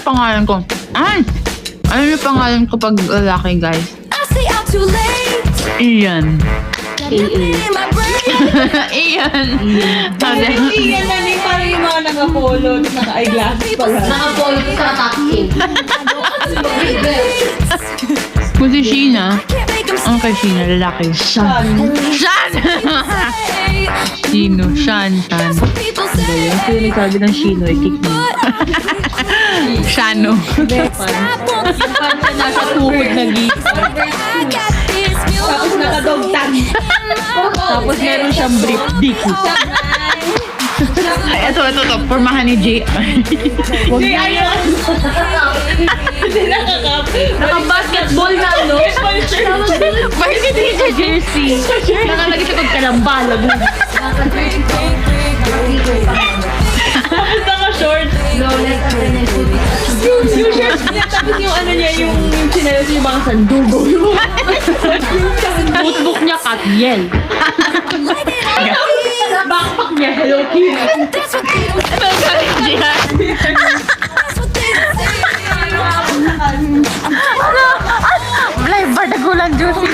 pangalan ko? Ano yung pangalan ko pag lalaki, guys? Ian. Ian. Iyan na ni parang yung mga naka-polo, naka-eyeglasses pala. Nakapolo sa taxi. Kung si Sheena, ang kay Sheena, lalaki. Shan! Shino, Shan. Yung sino nagsabi ng Shino, i-kick mo. Shano. Yung panta nasa tuhod na gisa. Tapos naka-dog tag. Tapos meron siyang brief dick. Ay, ito. Pormahan ni Jay. Hindi, ayun. Hindi nakakap. Naka-basketball na, no? Bakit hindi siya jersey? Nakalagay siya kong kalambalag. Tapos naka-shorts. Yung shorts niya, tapos yung ano niya, yung chinelas yung mga sandugo. Yung notebook niya, Katniel. Backpack niya, Hello Kitty. Live bardagulan juicy.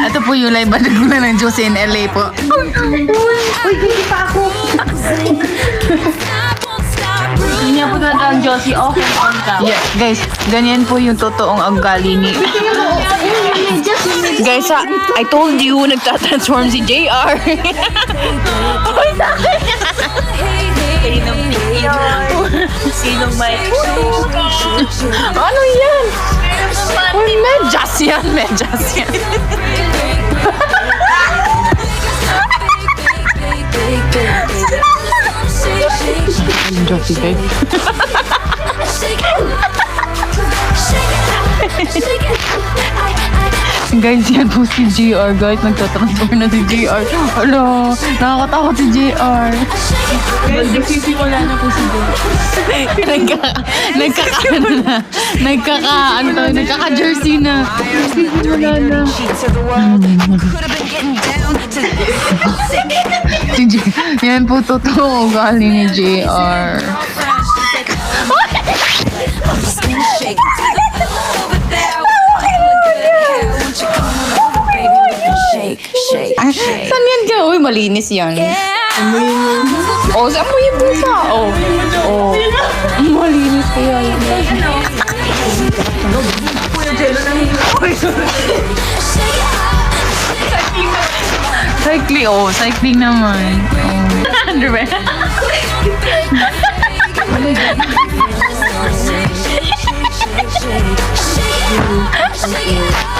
Ito po yung live bardagulan ng juicy in LA po. Uy, hindi pa ako. Hindi niya po ang Josie off and on ka. Yeah, guys, ganyan po yung totoong ugali ni... Guys, I told you, nagtatransform si JR. Uy, sakit! Sinong may... Ano yan? Uy, medyas yan. Josie, guys. Guys, yan po si JR. Guys, nagtatransform na si JR. Hello, nakakatakot si JR. Nagsisimula na po si Nagkaka-jersey na. Wala na. Yan po totoo ugali ni JR. Saan yan ka? Uy, malinis yan. Oh, saan mo yung busa? Oh. Malinis ko yan. Cycling naman. Oh. Ano ba? Shake,